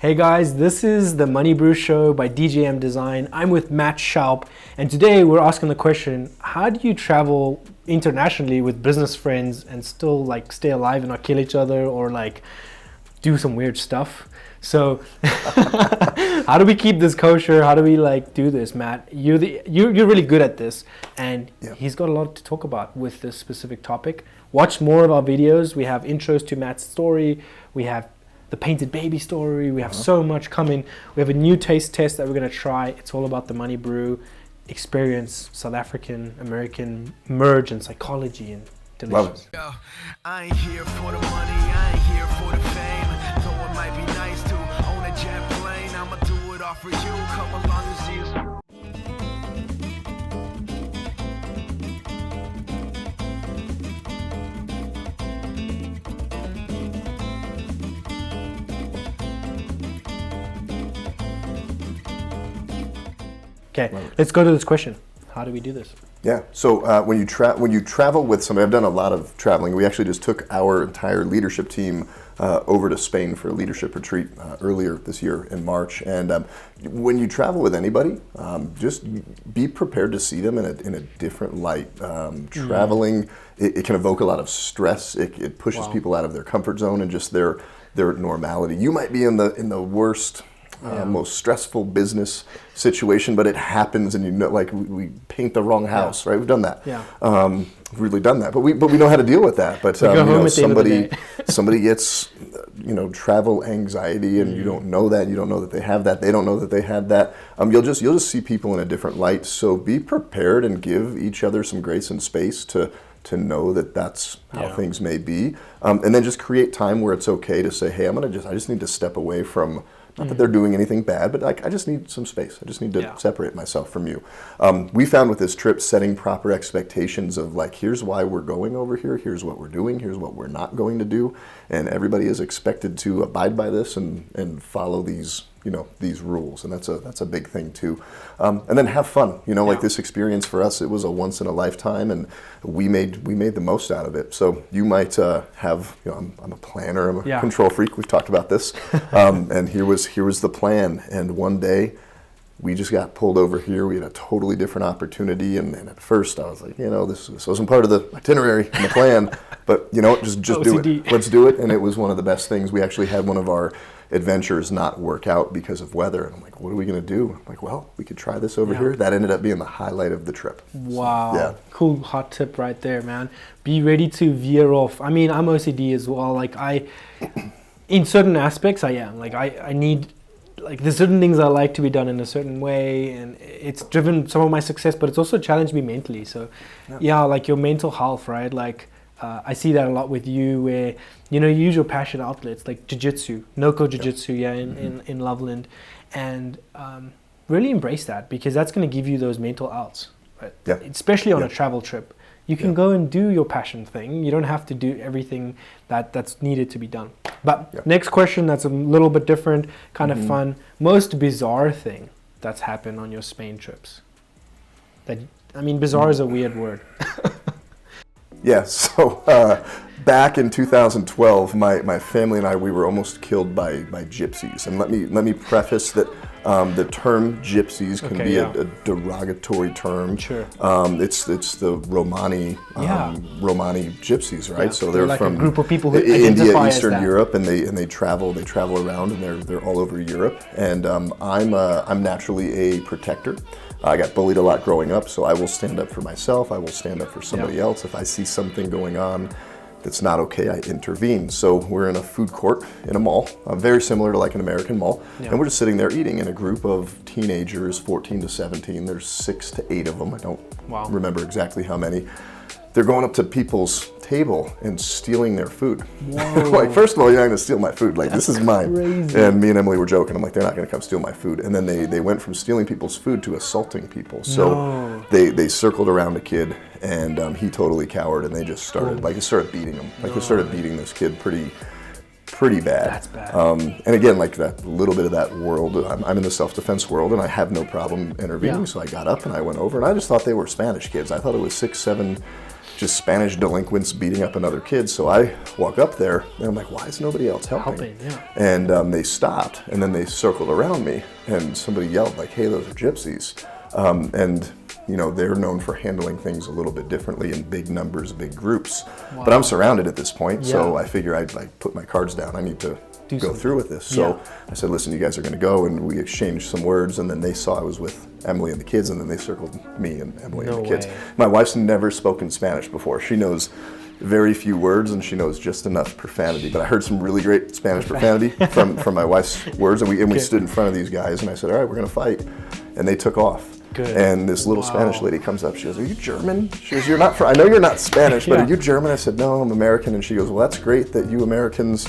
Hey guys, this is the Money Brew Show by DJM Design. I'm with Matt Shoup, and today we're asking the question, how do you travel internationally with business friends and still like stay alive and not kill each other or like do some weird stuff? So how do we keep this kosher? How do we like do this, Matt? You're really good at this, and he's got a lot to talk about with this specific topic. Watch more of our videos. We have intros to Matt's story. We have the painted baby story. We have so much coming. We have a new taste test that we're going to try. It's all about the Money Brew experience, South African, American merge and psychology and delicious. Yo, I ain't here for the money, I ain't here for the fame. Though it might be nice to own a jet plane, I'ma do it all for you. Come along and see us. Okay, let's go to this question. How do we do this? Yeah, so when you travel with somebody, I've done a lot of traveling. We actually just took our entire leadership team over to Spain for a leadership retreat earlier this year in March. And when you travel with anybody, just be prepared to see them in a different light. Traveling, it can evoke a lot of stress. It pushes people out of their comfort zone and just their normality. You might be in the worst, most stressful business situation, but it happens, and you know, like we paint the wrong house, right? We've done that. We've really done that, but we know how to deal with that. But somebody gets travel anxiety, and you don't know that. You don't know that they have that. They don't know that they had that. You'll just see people in a different light. So be prepared and give each other some grace and space to know that that's how things may be, and then just create time where it's okay to say, hey, I just need to step away from. Not that they're doing anything bad, but I just need some space. I just need to separate myself from you. We found with this trip, setting proper expectations of like, here's why we're going over here, here's what we're doing, here's what we're not going to do, and everybody is expected to abide by this and follow these rules, and that's a big thing too. And then have fun. Like this experience for us, it was a once in a lifetime, and we made the most out of it. So you might have, I'm a planner, I'm a control freak. We've talked about this, and here was the plan. And one day, we just got pulled over here. We had a totally different opportunity, and at first I was like, this wasn't part of the itinerary and the plan, but just do it. Let's do it. And it was one of the best things. We actually had one of our adventures not work out because of weather, and I'm like, what are we gonna do? I'm like, well, we could try this over here. That ended up being the highlight of the trip. Wow. Cool hot tip right there, man. Be ready to veer off. I mean, I'm OCD as well. Like in certain aspects I am. Like I need, like there's certain things I like to be done in a certain way, and it's driven some of my success, but it's also challenged me mentally. So like your mental health, right? Like I see that a lot with you, where you use your passion outlets like jiu-jitsu, no-co jiu-jitsu, in Loveland, and really embrace that, because that's going to give you those mental outs, right? Especially on a travel trip. You can go and do your passion thing. You don't have to do everything that's needed to be done. But next question, that's a little bit different, kind of fun. Most bizarre thing that's happened on your Spain trips? Bizarre is a weird word. So back in 2012, my family and I, we were almost killed by gypsies. And let me preface that the term gypsies can be a derogatory term. Sure. It's the Romani gypsies, right? So they're like from a group of people who India, Eastern Europe, and they travel around, and they're all over Europe. And I'm naturally a protector. I got bullied a lot growing up, so I will stand up for myself. I will stand up for somebody else. If I see something going on that's not okay, I intervene. So we're in a food court in a mall, very similar to like an American mall, and we're just sitting there eating in a group of teenagers, 14 to 17. There's 6 to 8 of them. I don't remember exactly how many. They're going up to people's table and stealing their food. Like, first of all, you're not gonna steal my food. Like, this is mine. Crazy. And me and Emily were joking. I'm like, they're not gonna come steal my food. And then they went from stealing people's food to assaulting people. So they circled around a kid, and he totally cowered, and they just started beating him. Like, they started beating this kid pretty bad. That's bad. And again, like that little bit of that world, I'm in the self-defense world, and I have no problem intervening. So I got up and I went over, and I just thought they were Spanish kids. I thought it was 6, 7 just Spanish delinquents beating up another kid. So I walk up there and I'm like, why is nobody else helping? Yeah. And they stopped and then they circled around me and somebody yelled like, hey, those are gypsies. And you know, they're known for handling things a little bit differently in big numbers, big groups. Wow. But I'm surrounded at this point, so Yeah. I figure I'd like put my cards down. I need to Do go something. through with this. So Yeah. I said, listen, you guys are gonna go, and we exchanged some words, and then they saw I was with Emily and the kids, and then they circled me and Emily No and the kids. way. My wife's never spoken Spanish before. She knows very few words, and she knows just enough profanity. But I heard some really great Spanish profanity from my wife's words, and we Okay. stood in front of these guys, and I said, all right, we're gonna fight. And they took off. Good. And this little Wow. Spanish lady comes up. She goes, "Are you German?" She goes, "You're not. I know you're not Spanish, but Yeah. are you German?" I said, "No, I'm American." And she goes, "Well, that's great that you Americans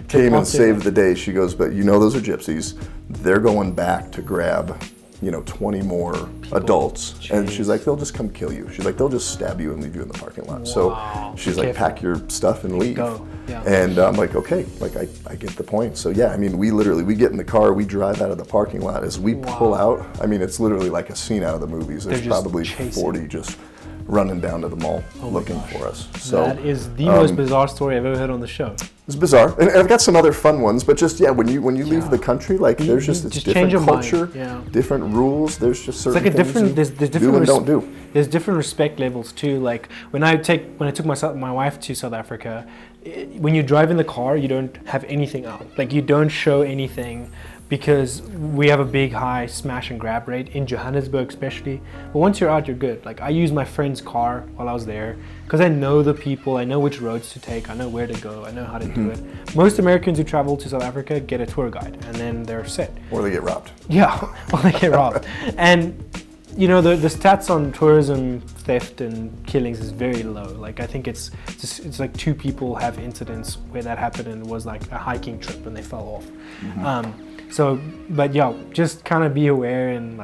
came and off to saved the day." She goes, "But you know those are gypsies. They're going back to grab, 20 more adults." And she's like, "They'll just come kill you." She's like, "They'll just stab you and leave you in the parking lot." Wow. So she's like, Careful. "Pack your stuff and leave." Go. Yeah. And I'm like, okay, like I get the point. So yeah, I mean, we get in the car, we drive out of the parking lot. As we pull out, I mean, it's literally like a scene out of the movies. There's They're just probably chasing. 40 just running down to the mall looking for us. So That is the most bizarre story I've ever heard on the show. it's bizarre, and I've got some other fun ones. But just when you leave the country, like there's you just it's just different change your mind, culture, yeah. different rules. There's just certain It's like a things different. you There's different. do and don't do. There's different respect levels too. Like when I took my wife to South Africa, when you drive in the car, you don't have anything out. Like you don't show anything, because we have a big high smash and grab rate in Johannesburg especially. But once you're out, you're good. Like I used my friend's car while I was there because I know the people, I know which roads to take, I know where to go, I know how to do it. Most Americans who travel to South Africa get a tour guide and then they're set. Or they get robbed. Yeah, well, they get robbed. And the stats on tourism theft and killings is very low. Like I think it's like 2 people have incidents where that happened, and it was like a hiking trip and they fell off. But yeah, just kind of be aware and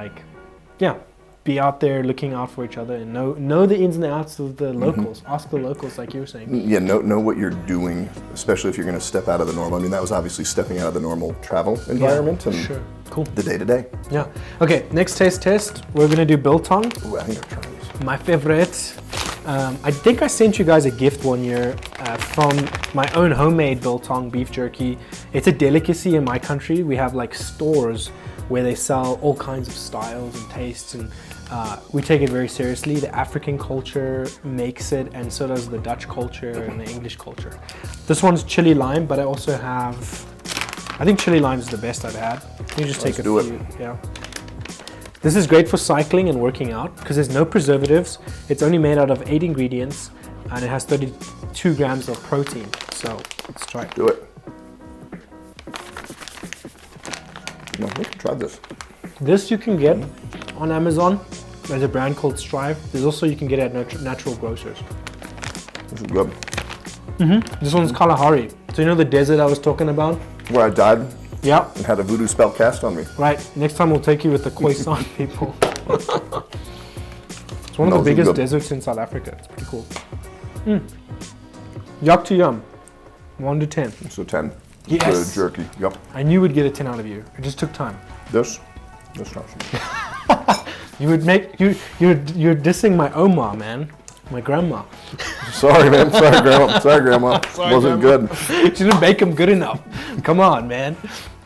be out there looking out for each other and know the ins and outs of the locals. Ask the locals, like you were saying. Yeah, know what you're doing, especially if you're going to step out of the normal. I mean, that was obviously stepping out of the normal travel environment and Sure. Cool. the day-to-day. Yeah. Okay, next test. We're gonna do Biltong. Ooh, I think I've tried these. My favorite. I think I sent you guys a gift one year from my own homemade Biltong beef jerky. It's a delicacy in my country. We have like stores where they sell all kinds of styles and tastes, and we take it very seriously. The African culture makes it, and so does the Dutch culture and the English culture. This one's chili lime, but I also have, I think chili lime is the best I've had. You just take Let's a do few. it. Yeah. This is great for cycling and working out because there's no preservatives. It's only made out of 8 ingredients and it has 32 grams of protein. So let's try it. Do it. No, we can try this. This you can get on Amazon. There's a brand called Strive. There's also you can get it at natural grocers. This is good. This one's Kalahari. So you know the desert I was talking about? Where I died Yeah. and had a voodoo spell cast on me. Right. Next time we'll take you with the Khoisan people. It's one of Those the are biggest good. deserts in South Africa. It's pretty cool. Yuck to yum. 1 to 10. So 10. Yes. The jerky. Yep. I knew we'd get a 10 out of you. It just took time. This not so You would make you're dissing my Oma, man. My grandma. Sorry, man. Sorry, Grandma. Sorry, Grandma. Wasn't Grandma. good. She didn't bake them good enough. Come on, man.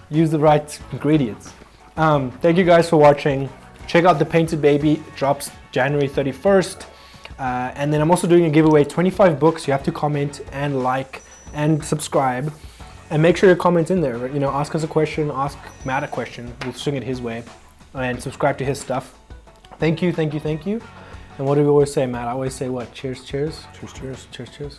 Use the right ingredients. Thank you guys for watching. Check out The Painted Baby. It drops January 31st. And then I'm also doing a giveaway, 25 books. You have to comment and like and subscribe. And make sure your comment's in there. You know, ask us a question, ask Matt a question. We'll swing it his way. And subscribe to his stuff. Thank you, thank you, thank you. And what do we always say, Matt? I always say what? Cheers, cheers. Cheers, cheers. Cheers, cheers.